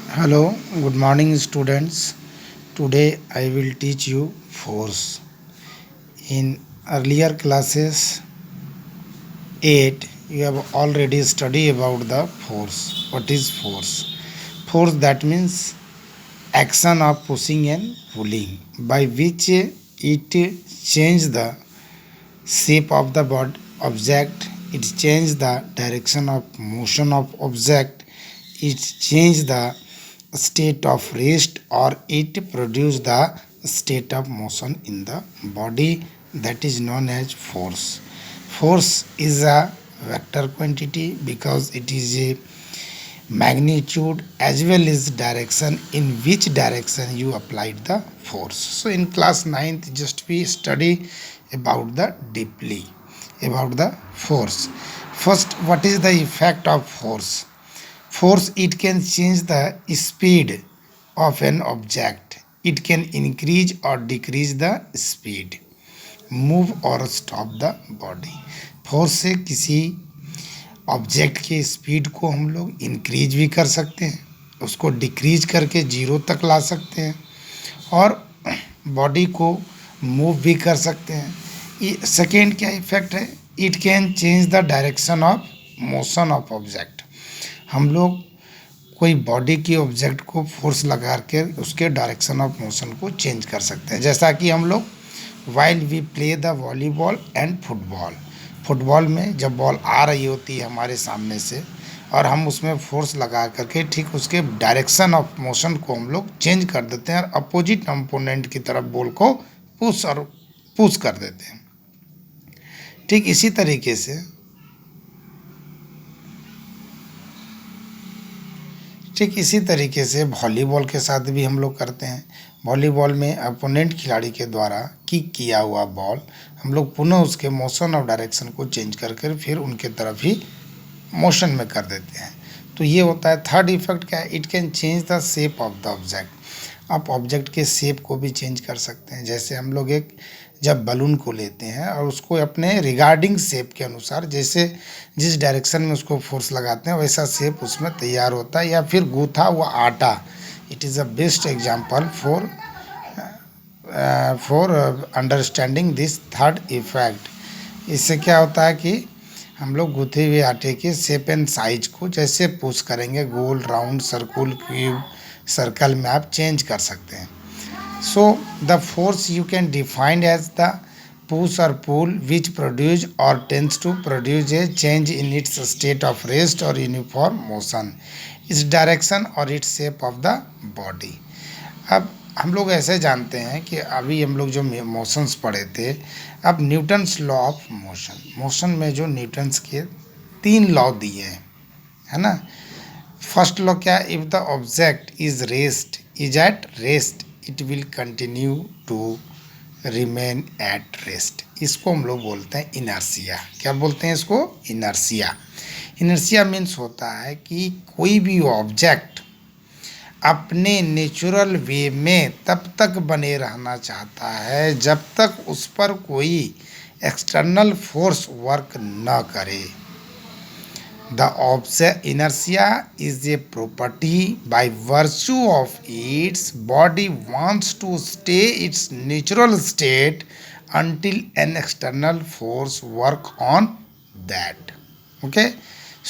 Hello, good morning, students. Today I will teach you force. In earlier classes 8, you have already studied about the force. What is force? Force, that means action of pushing and pulling, by which it change the shape of the object, it change the direction of motion of object, it change the state of rest, or it produce the state of motion in the body, that is known as force. Force is a vector quantity because it is a magnitude as well as direction in which direction you applied the force. So in class 9th just we study about the deeply about the force. First, what is the effect of force? Force, it can change the speed of an object. It can increase or decrease the speed, move or stop the body. Force से किसी object के speed को हम लोग increase भी कर सकते हैं, उसको डिक्रीज करके जीरो तक ला सकते हैं, और बॉडी को मूव भी कर सकते हैं। सेकेंड क्या इफेक्ट है? It can change the direction of motion of object. हम लोग कोई बॉडी की ऑब्जेक्ट को फोर्स लगा के उसके डायरेक्शन ऑफ मोशन को चेंज कर सकते हैं, जैसा कि हम लोग while we play the volleyball and football में जब बॉल आ रही होती है हमारे सामने से और हम उसमें फोर्स लगा करके ठीक उसके डायरेक्शन ऑफ मोशन को हम लोग चेंज कर देते हैं और अपोजिट कंपोनेंट की तरफ बॉल को पुश कर देते हैं। ठीक इसी तरीके से वॉलीबॉल के साथ भी हम लोग करते हैं। वॉलीबॉल में अपोनेंट खिलाड़ी के द्वारा किक किया हुआ बॉल हम लोग पुनः उसके मोशन और डायरेक्शन को चेंज करके फिर उनके तरफ ही मोशन में कर देते हैं। तो ये होता है। थर्ड इफेक्ट क्या है? It can change the shape of the object. आप ऑब्जेक्ट के शेप को भी चेंज कर सकते हैं। जैसे हम लोग जब बलून को लेते हैं और उसको अपने रिगार्डिंग शेप के अनुसार, जैसे जिस डायरेक्शन में उसको फोर्स लगाते हैं वैसा शेप उसमें तैयार होता है। या फिर गूथा हुआ आटा, it is a best example for understanding this third effect. इससे क्या होता है कि हम लोग गूथे हुए आटे के शेप एंड साइज को जैसे पुश करेंगे, गोल, राउंड, सर्कुल, क्यूब, सर्कल में आप चेंज कर सकते हैं। So the force you can define as the push or pull which produce or tends to produce a change in its state of rest or uniform motion, its direction or its shape of the body। अब हम लोग ऐसे जानते हैं कि अभी हम लोग जो मोशंस पढ़े थे, अब न्यूटन्स लॉ ऑफ मोशन में जो न्यूटन्स के 3 लॉ दिए हैं, है ना। फर्स्ट लॉ क्या? If the object is at rest it will continue to remain at rest. इसको हम लोग बोलते हैं इनर्शिया। क्या बोलते हैं इसको? इनर्शिया। इनर्शिया मीन्स होता है कि कोई भी ऑब्जेक्ट अपने नेचुरल वे में तब तक बने रहना चाहता है जब तक उस पर कोई एक्सटर्नल फोर्स वर्क न करे। The inertia is a property by virtue of its body wants to stay its natural state until an external force work on that। Okay,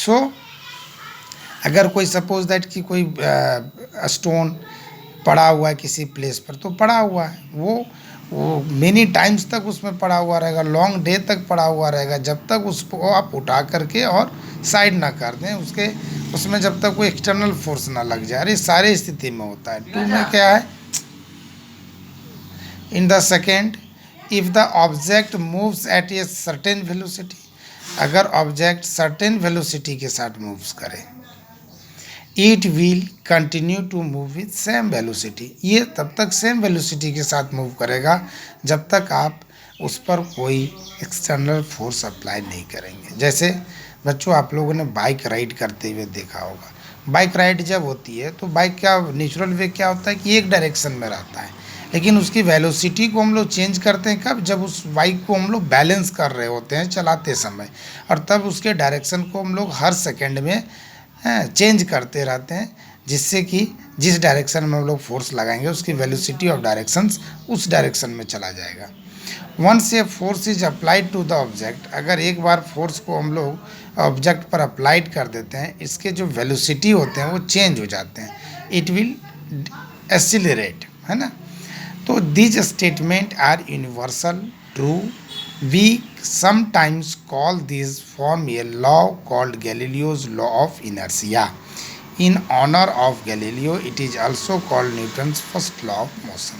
so अगर कोई सपोज दैट कि कोई स्टोन पड़ा हुआ है किसी प्लेस पर, तो पड़ा हुआ है वो मेनी टाइम्स तक उसमें पड़ा हुआ रहेगा, लॉन्ग डे तक पड़ा हुआ रहेगा, जब तक उसको आप उठा करके और साइड ना कर दें, उसमें जब तक कोई एक्सटर्नल फोर्स ना लग जाए। अरे सारे स्थिति में होता है। 2 में क्या है? In the second, if the object moves at a certain velocity, अगर ऑब्जेक्ट सर्टेन वेलोसिटी के साथ मूव्स करे, it will continue to move with same velocity. ये तब तक सेम वेलोसिटी के साथ मूव करेगा जब तक आप उस पर कोई एक्सटर्नल फोर्स अप्लाई नहीं करेंगे। जैसे बच्चों, आप लोगों ने बाइक राइड करते हुए देखा होगा। बाइक राइड जब होती है तो बाइक का नेचुरल वे क्या होता है कि एक डायरेक्शन में रहता है, लेकिन उसकी वेलोसिटी को हम लोग चेंज करते हैं कब? जब उस बाइक को हम लोग बैलेंस कर रहे होते हैं चलाते समय, और तब उसके डायरेक्शन को हम लोग हर सेकेंड में हैं, चेंज करते रहते हैं, जिससे कि जिस डायरेक्शन में हम लोग फोर्स लगाएंगे उसकी वेलोसिटी ऑफ डायरेक्शंस उस डायरेक्शन में चला जाएगा। Once a force is applied to the object, अगर एक बार फोर्स को हम लोग ऑब्जेक्ट पर अप्लाइड कर देते हैं, इसके जो वेलोसिटी होते हैं वो चेंज हो जाते हैं, इट विल एक्सीलरेट, है ना। तो these statement are universal true. We sometimes call this form a law called Galileo's law of inertia. In honor of Galileo, it is also called Newton's first law of motion.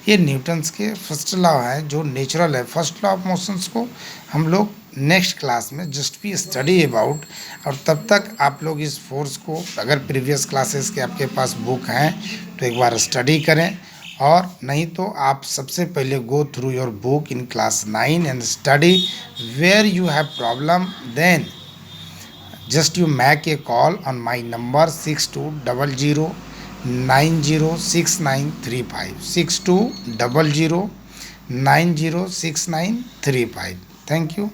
ये Newton's के first law है जो natural है। First law of motions को हम लोग next class में just भी स्टडी अबाउट, और तब तक आप लोग इस फोर्स को, अगर प्रीवियस क्लासेस के आपके पास बुक हैं तो एक बार स्टडी करें, और नहीं तो आप सबसे पहले go through your book in class 9 and study where you have problem, then just you make a call on my number 6200906935, 6200906935. Thank you.